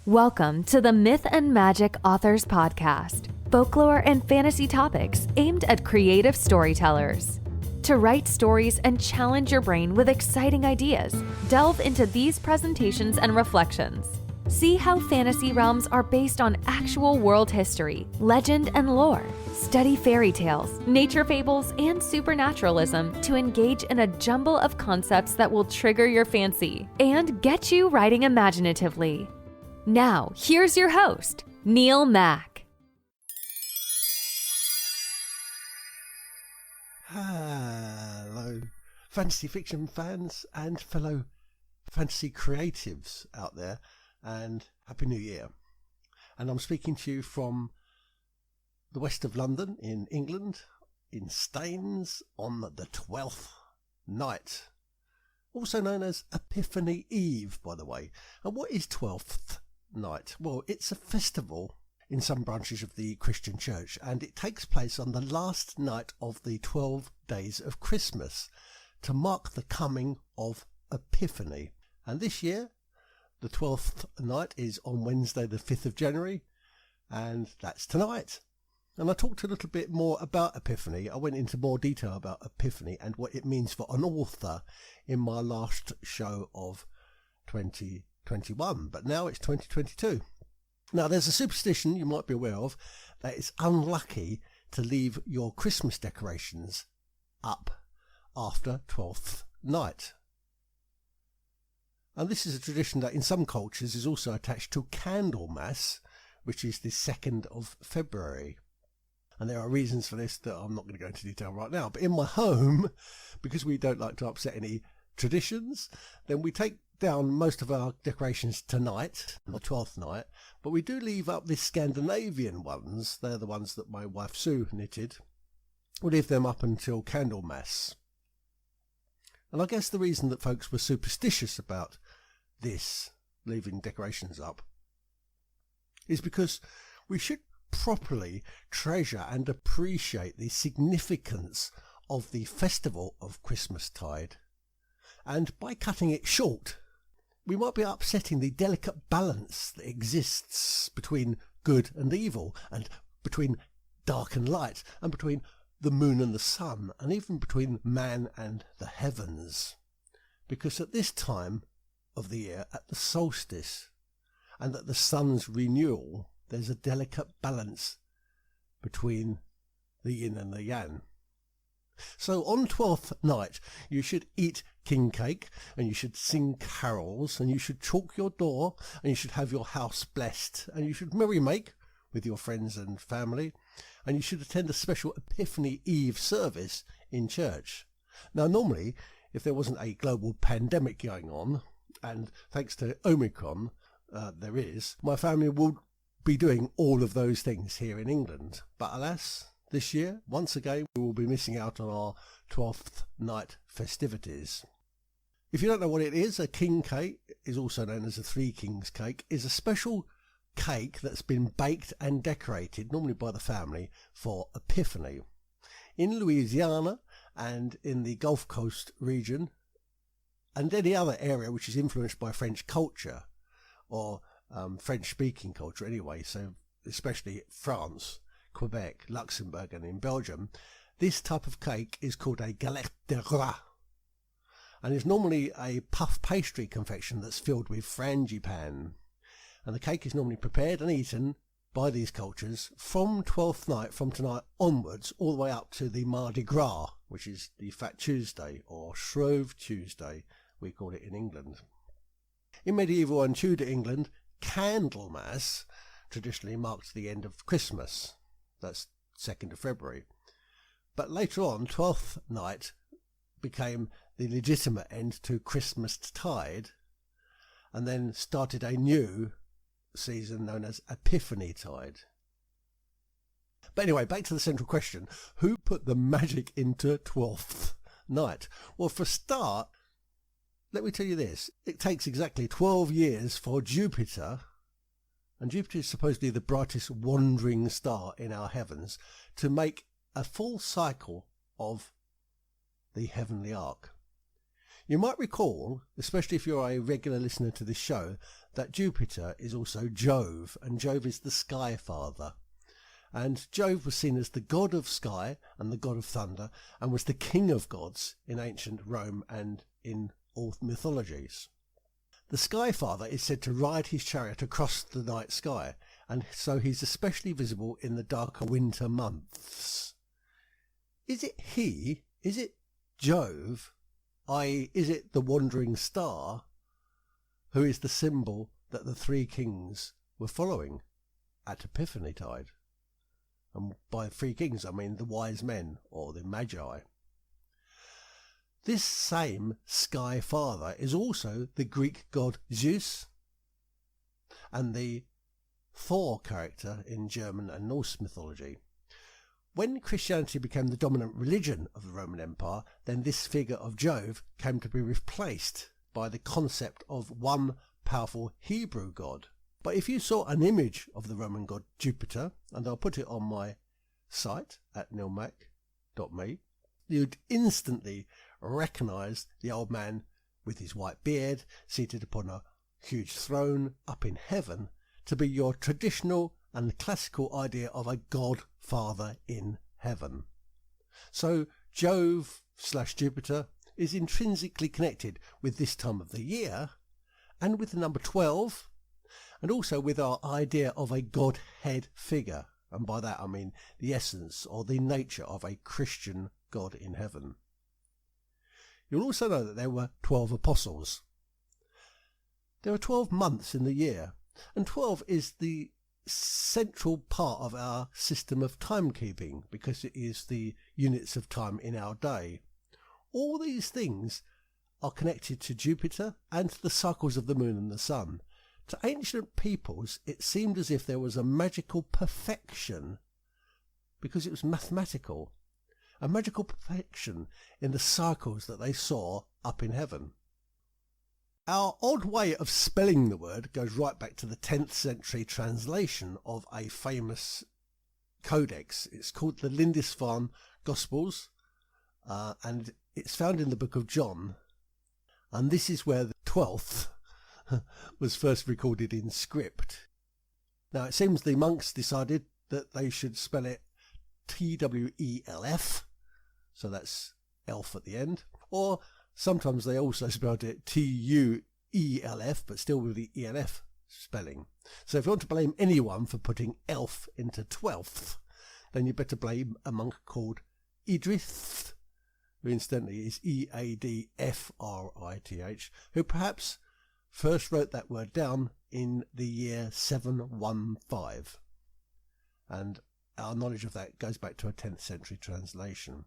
Welcome to the Myth and Magic Authors Podcast, folklore and fantasy topics aimed at creative storytellers. To write stories and challenge your brain with exciting ideas, delve into these presentations and reflections. See how fantasy realms are based on actual world history, legend, and lore. Study fairy tales, nature fables, and supernaturalism to engage in a jumble of concepts that will trigger your fancy and get you writing imaginatively. Now, here's your host, Neil Mack. Hello, fantasy fiction fans and fellow fantasy creatives out there, and Happy New Year. And I'm speaking to you from the west of London in England, in Staines, on the 12th Night, also known as Epiphany Eve, by the way. And what is 12th Night? Well, it's a festival in some branches of the Christian church, and it takes place on the last night of the 12 days of Christmas to mark the coming of Epiphany. And this year, the 12th night is on Wednesday the 5th of January, and that's tonight. And I talked a little bit more about Epiphany. I went into more detail about Epiphany and what it means for an author in my last show of 2021, but now it's 2022. Now, there's a superstition you might be aware of that it's unlucky to leave your Christmas decorations up after 12th night. And this is a tradition that in some cultures is also attached to Candlemas, which is the 2nd of February. And there are reasons for this that I'm not going to go into detail right now. But in my home, because we don't like to upset any traditions, then we take down most of our decorations tonight, the 12th night, but we do leave up the Scandinavian ones. They're the ones that my wife Sue knitted. We leave them up until Candlemas. And I guess the reason that folks were superstitious about this, leaving decorations up, is because we should properly treasure and appreciate the significance of the festival of Christmastide. And by cutting it short, we might be upsetting the delicate balance that exists between good and evil, and between dark and light, and between the moon and the sun, and even between man and the heavens. Because at this time of the year, at the solstice, and at the sun's renewal, there's a delicate balance between the yin and the yang. So on 12th night, you should eat king cake, and you should sing carols, and you should chalk your door, and you should have your house blessed, and you should merry make with your friends and family, and you should attend a special Epiphany Eve service in church. Now, normally, if there wasn't a global pandemic going on, and thanks to Omicron, there is, my family would be doing all of those things here in England. But alas, this year, once again, we will be missing out on our 12th night festivities. If you don't know what it is, a king cake, is also known as a three kings cake, is a special cake that's been baked and decorated, normally by the family, for Epiphany. In Louisiana and in the Gulf Coast region, and any other area which is influenced by French culture, or French-speaking culture anyway, so especially France, Quebec, Luxembourg, and in Belgium, this type of cake is called a galette de roi, and is normally a puff pastry confection that's filled with frangipane. And the cake is normally prepared and eaten by these cultures from 12th night, from tonight onwards, all the way up to the Mardi Gras, which is the Fat Tuesday, or Shrove Tuesday, we call it in England. In medieval and Tudor England, Candlemas traditionally marked the end of Christmas. That's 2nd of February. But later on, 12th night became the legitimate end to Christmastide, and then started a new season known as Epiphany Tide. But anyway, back to the central question. Who put the magic into 12th night? Well, for a start, let me tell you this. It takes exactly 12 years for Jupiter, and Jupiter is supposedly the brightest wandering star in our heavens, to make a full cycle of the heavenly arc. You might recall, especially if you're a regular listener to this show, that Jupiter is also Jove, and Jove is the sky father. And Jove was seen as the god of sky and the god of thunder, and was the king of gods in ancient Rome and in all mythologies. The sky father is said to ride his chariot across the night sky, and so he's especially visible in the darker winter months. Is it he? Is it Jove? I.e., is it the wandering star who is the symbol that the three kings were following at Epiphany tide? And by three kings I mean the wise men, or the magi. This same sky father is also the Greek god Zeus and the Thor character in German and Norse mythology. When Christianity became the dominant religion of the Roman Empire, then this figure of Jove came to be replaced by the concept of one powerful Hebrew god. But if you saw an image of the Roman god Jupiter, and I'll put it on my site at neilmac.me, you'd instantly recognise the old man with his white beard, seated upon a huge throne up in heaven, to be your traditional and classical idea of a godfather in heaven. So Jove/Jupiter is intrinsically connected with this time of the year, and with the number 12, and also with our idea of a godhead figure, and by that I mean the essence or the nature of a Christian God in heaven. You'll also know that there were 12 apostles. There are 12 months in the year, and 12 is the central part of our system of timekeeping, because it is the units of time in our day. All these things are connected to Jupiter and to the cycles of the moon and the sun. To ancient peoples, it seemed as if there was a magical perfection, because it was mathematical, a magical perfection in the cycles that they saw up in heaven. Our odd way of spelling the word goes right back to the 10th century translation of a famous codex. It's called the Lindisfarne Gospels, and it's found in the book of John. And this is where the 12th was first recorded in script. Now it seems the monks decided that they should spell it TWELF, so that's elf at the end, or sometimes they also spelled it TUELF, but still with the ELF spelling. So if you want to blame anyone for putting elf into 12th, then you better blame a monk called Idrith, who incidentally is EADFRITH, who perhaps first wrote that word down in the year 715. And our knowledge of that goes back to a 10th century translation.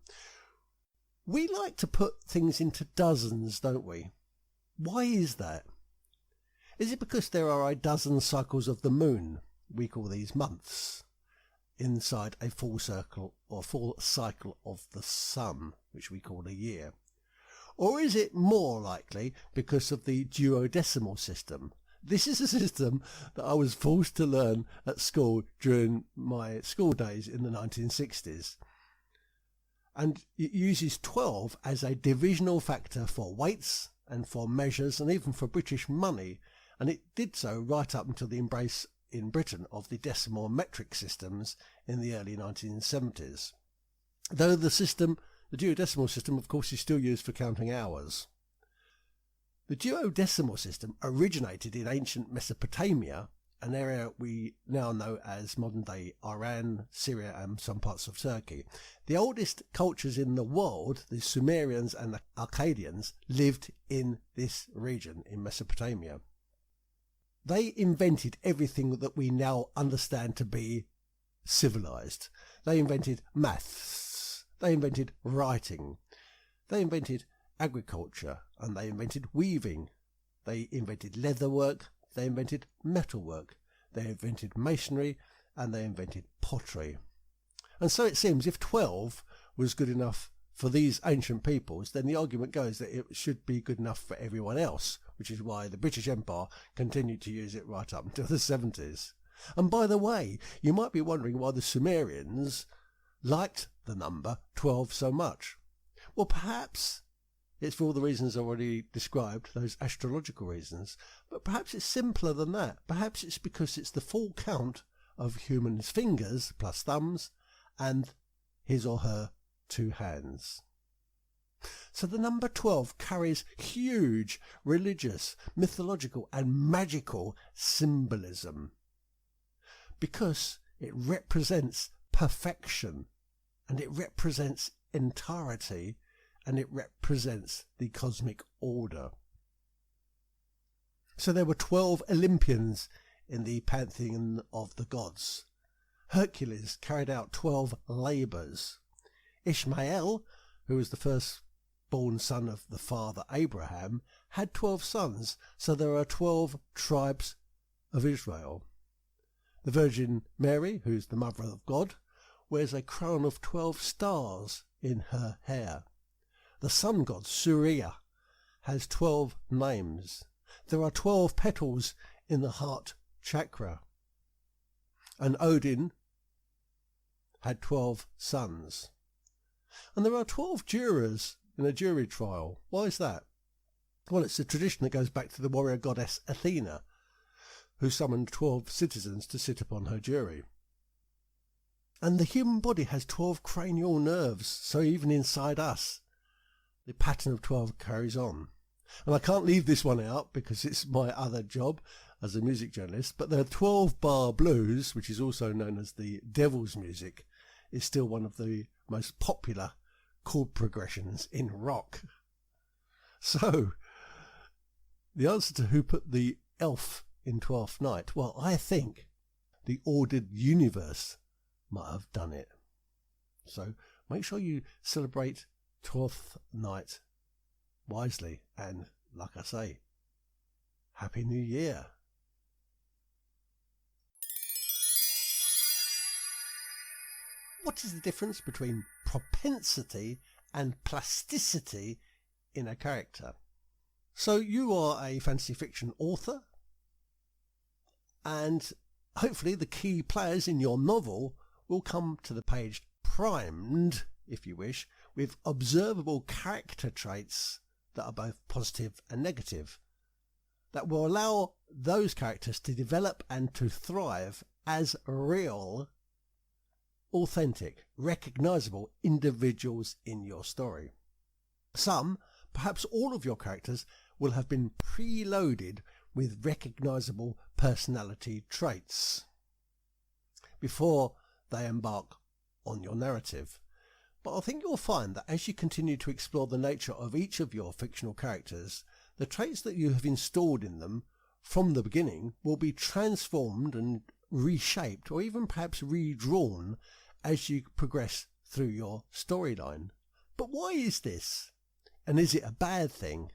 We like to put things into dozens, don't we? Why is that? Is it because there are a dozen cycles of the moon, we call these months, inside a full circle or full cycle of the sun, which we call a year? Or is it more likely because of the duodecimal system? This is a system that I was forced to learn at school during my school days in the 1960s. And it uses 12 as a divisional factor for weights and for measures and even for British money. And it did so right up until the embrace in Britain of the decimal metric systems in the early 1970s. Though the duodecimal system, of course, is still used for counting hours. The duodecimal system originated in ancient Mesopotamia, an area we now know as modern-day Iran, Syria and some parts of Turkey. The oldest cultures in the world, the Sumerians and the Akkadians, lived in this region in Mesopotamia. They invented everything that we now understand to be civilized. They invented maths, they invented writing, they invented agriculture, and they invented weaving. They invented leatherwork, they invented metalwork, they invented masonry, and they invented pottery. And so it seems if 12 was good enough for these ancient peoples, then the argument goes that it should be good enough for everyone else, which is why the British Empire continued to use it right up until the 70s. And by the way, you might be wondering why the Sumerians liked the number 12 so much. Well, perhaps It's for all the reasons already described, those astrological reasons. But perhaps it's simpler than that. Perhaps it's because it's the full count of humans' fingers plus thumbs and his or her 2 hands. So the number 12 carries huge religious, mythological and magical symbolism because it represents perfection and it represents entirety and it represents the cosmic order. So there were 12 Olympians in the pantheon of the gods. Hercules carried out 12 labours. Ishmael, who was the firstborn son of the father Abraham, had 12 sons, so there are 12 tribes of Israel. The Virgin Mary, who's the mother of God, wears a crown of 12 stars in her hair. The sun god Surya has 12 names. There are 12 petals in the heart chakra. And Odin had 12 sons. And there are 12 jurors in a jury trial. Why is that? Well, it's a tradition that goes back to the warrior goddess Athena, who summoned 12 citizens to sit upon her jury. And the human body has 12 cranial nerves, so even inside us, the pattern of 12 carries on. And I can't leave this one out because it's my other job as a music journalist, but the 12-bar blues, which is also known as the devil's music, is still one of the most popular chord progressions in rock. So, the answer to who put the elf in Twelfth Night, well, I think the ordered universe might have done it. So, make sure you celebrate Twelfth Night wisely, and like I say, Happy New Year. What is the difference between propensity and plasticity in a character? So you are a fantasy fiction author, and hopefully the key players in your novel will come to the page primed, if you wish, with observable character traits that are both positive and negative, that will allow those characters to develop and to thrive as real, authentic, recognisable individuals in your story. Some, perhaps all of your characters, will have been preloaded with recognisable personality traits before they embark on your narrative. But I think you'll find that as you continue to explore the nature of each of your fictional characters, the traits that you have installed in them from the beginning will be transformed and reshaped, or even perhaps redrawn as you progress through your storyline. But why is this? And is it a bad thing?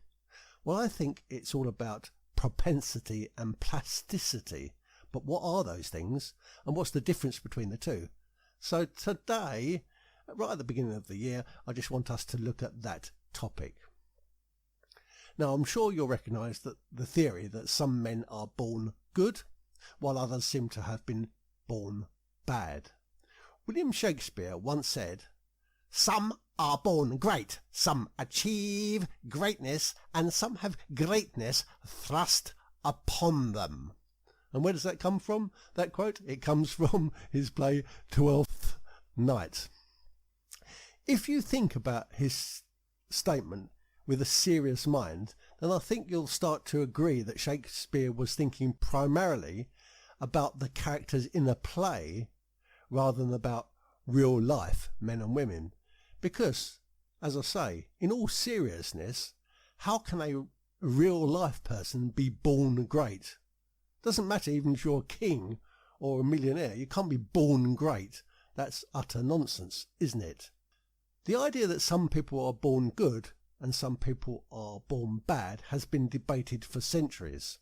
Well, I think it's all about propensity and plasticity. But what are those things, and what's the difference between the two? So today, right at the beginning of the year, I just want us to look at that topic. Now, I'm sure you'll recognise that the theory that some men are born good, while others seem to have been born bad. William Shakespeare once said, "Some are born great, some achieve greatness, and some have greatness thrust upon them." And where does that come from, that quote? It comes from his play Twelfth Night. If you think about his statement with a serious mind, then I think you'll start to agree that Shakespeare was thinking primarily about the characters in a play rather than about real life men and women. Because, as I say, in all seriousness, how can a real life person be born great? Doesn't matter even if you're a king or a millionaire, you can't be born great. That's utter nonsense, isn't it? The idea that some people are born good and some people are born bad has been debated for centuries.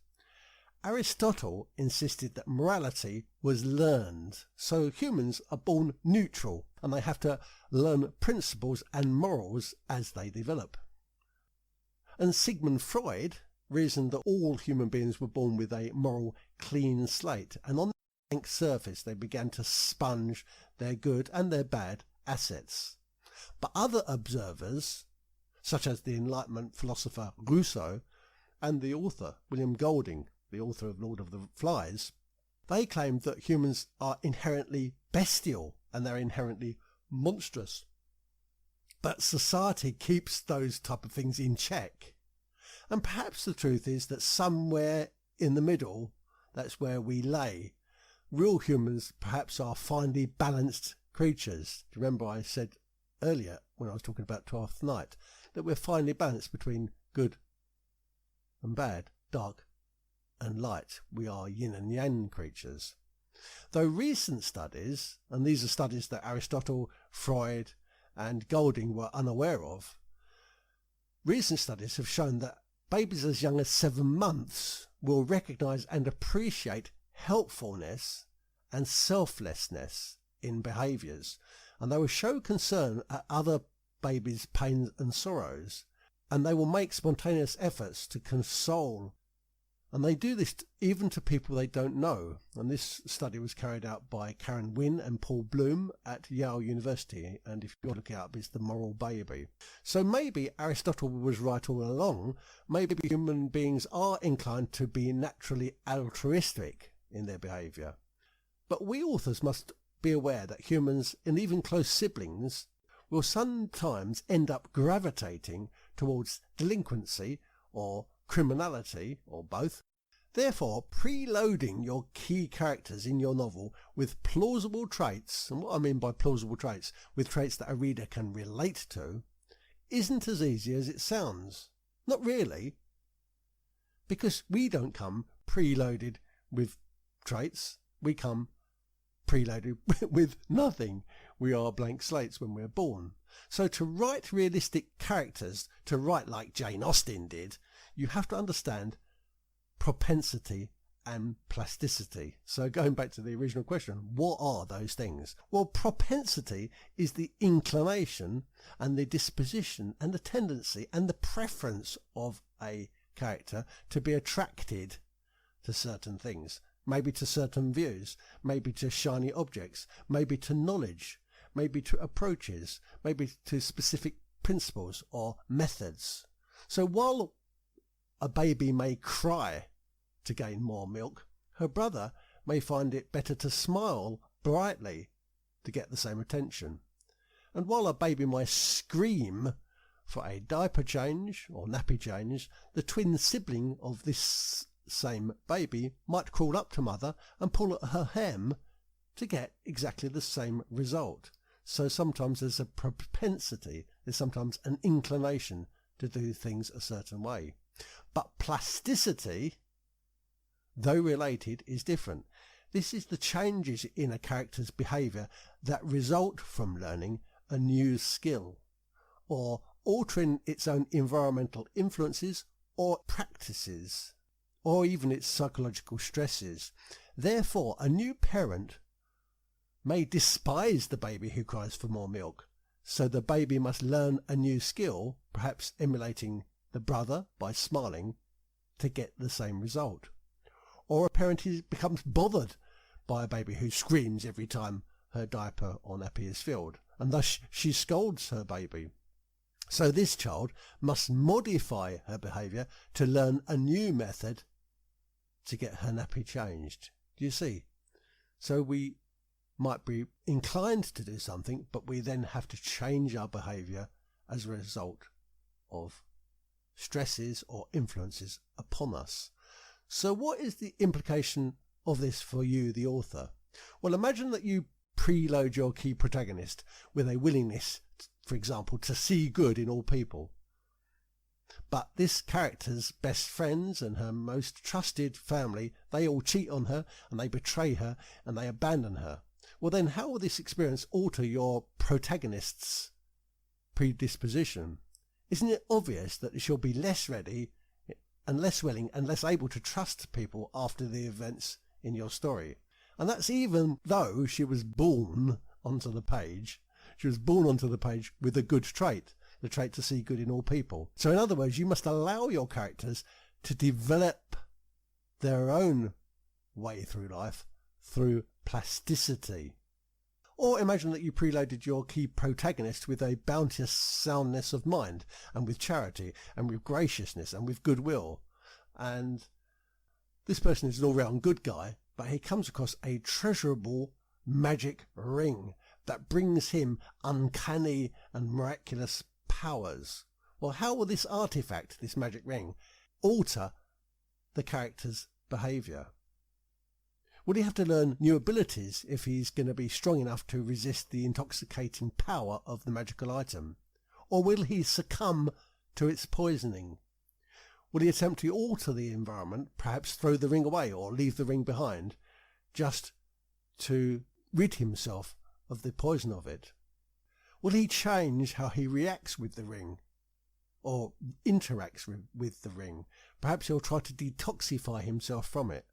Aristotle insisted that morality was learned, so humans are born neutral and they have to learn principles and morals as they develop. And Sigmund Freud reasoned that all human beings were born with a moral clean slate, and on the blank surface they began to sponge their good and their bad assets. But other observers such as the Enlightenment philosopher Rousseau and the author William Golding, the author of Lord of the Flies. They claimed that humans are inherently bestial and they're inherently monstrous. But society keeps those type of things in check. And perhaps the truth is that somewhere in the middle, that's where we lay. Real humans perhaps are finely balanced creatures. Do you remember I said earlier when I was talking about Twelfth Night that we're finely balanced between good and bad, dark and light. We are yin and yang creatures. Though recent studies, and these are studies that Aristotle, Freud and Golding were unaware of, recent studies have shown that babies as young as 7 months will recognise and appreciate helpfulness and selflessness in behaviours, and they will show concern at other babies' pains and sorrows, and they will make spontaneous efforts to console. And they do this even to people they don't know. And this study was carried out by Karen Wynne and Paul Bloom at Yale University. And if you look it up, it's The Moral Baby. So maybe Aristotle was right all along. Maybe human beings are inclined to be naturally altruistic in their behaviour. But we authors must be aware that humans and even close siblings will sometimes end up gravitating towards delinquency or criminality, or both. Therefore, preloading your key characters in your novel with plausible traits, and what I mean by plausible traits, with traits that a reader can relate to, isn't as easy as it sounds. Not really. Because we don't come preloaded with traits, we come preloaded with nothing. We are blank slates when we're born. So to write realistic characters, to write like Jane Austen did, you have to understand propensity and plasticity. So going back to the original question, what are those things? Well, propensity is the inclination and the disposition and the tendency and the preference of a character to be attracted to certain things, maybe to certain views, maybe to shiny objects, maybe to knowledge, maybe to approaches, maybe to specific principles or methods. So while a baby may cry to gain more milk, her brother may find it better to smile brightly to get the same attention. And while a baby might scream for a diaper change or nappy change, the twin sibling of this same baby might crawl up to mother and pull at her hem to get exactly the same result. So sometimes there's a propensity, there's sometimes an inclination to do things a certain way. But plasticity, though related, is different. This is the changes in a character's behaviour that result from learning a new skill, or altering its own environmental influences or practices, or even its psychological stresses. Therefore, a new parent may despise the baby who cries for more milk, so the baby must learn a new skill, perhaps emulating the brother by smiling, to get the same result. Or a parent becomes bothered by a baby who screams every time her diaper or nappy is filled, and thus she scolds her baby. So this child must modify her behaviour to learn a new method to get her nappy changed. Do you see? So we might be inclined to do something, but we then have to change our behaviour as a result of stresses or influences upon us. So what is the implication of this for you, the author? Well, imagine that you preload your key protagonist with a willingness, for example, to see good in all people. But this character's best friends and her most trusted family, they all cheat on her and they betray her and they abandon her. Well then, how will this experience alter your protagonist's predisposition? Isn't it obvious that she'll be less ready and less willing and less able to trust people after the events in your story? And that's even though she was born onto the page. She was born onto the page with a good trait, the trait to see good in all people. So in other words, you must allow your characters to develop their own way through life through plasticity. Or imagine that you preloaded your key protagonist with a bounteous soundness of mind, and with charity, and with graciousness, and with goodwill. And this person is an all-round good guy, but he comes across a treasurable magic ring that brings him uncanny and miraculous powers. Well, how will this artifact, this magic ring, alter the character's behaviour? Will he have to learn new abilities if he's going to be strong enough to resist the intoxicating power of the magical item? Or will he succumb to its poisoning? Will he attempt to alter the environment, perhaps throw the ring away or leave the ring behind, just to rid himself of the poison of it? Will he change how he reacts with the ring or interacts with the ring? Perhaps he'll try to detoxify himself from it.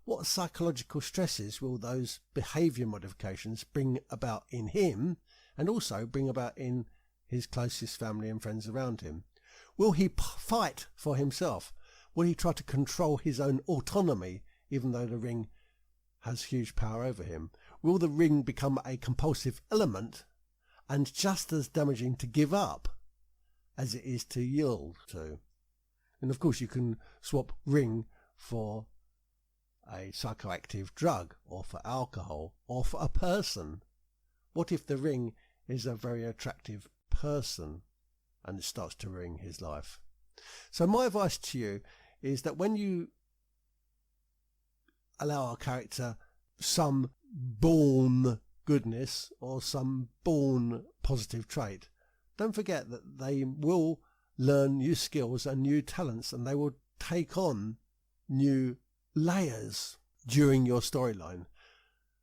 What psychological stresses will those behaviour modifications bring about in him, and also bring about in his closest family and friends around him? Will he fight for himself? Will he try to control his own autonomy, even though the ring has huge power over him? Will the ring become a compulsive element and just as damaging to give up as it is to yield to? And of course you can swap ring for a psychoactive drug, or for alcohol, or for a person. What if the ring is a very attractive person and it starts to ruin his life? So my advice to you is that when you allow a character some born goodness or some born positive trait, don't forget that they will learn new skills and new talents, and they will take on new layers during your storyline.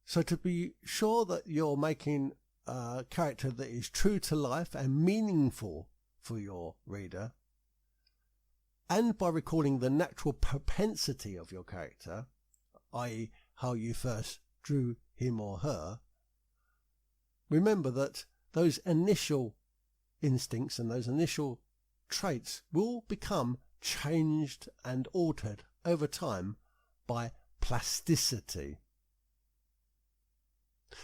So to be sure that you're making a character that is true to life and meaningful for your reader, and by recalling the natural propensity of your character, i.e. how you first drew him or her, remember that those initial instincts and those initial traits will become changed and altered over time by plasticity.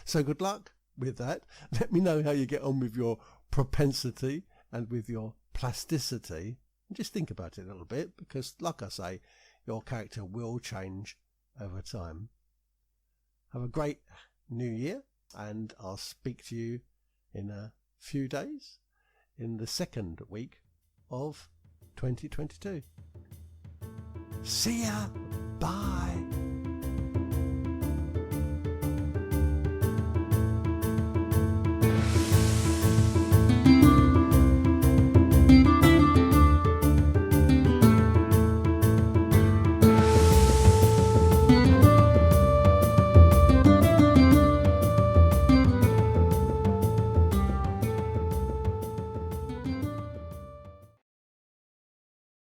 So good luck with that. Let me know how you get on with your propensity and with your plasticity. And just think about it a little bit, because like I say, your character will change over time. Have a great new year, and I'll speak to you in a few days in the second week of 2022. See ya. Bye.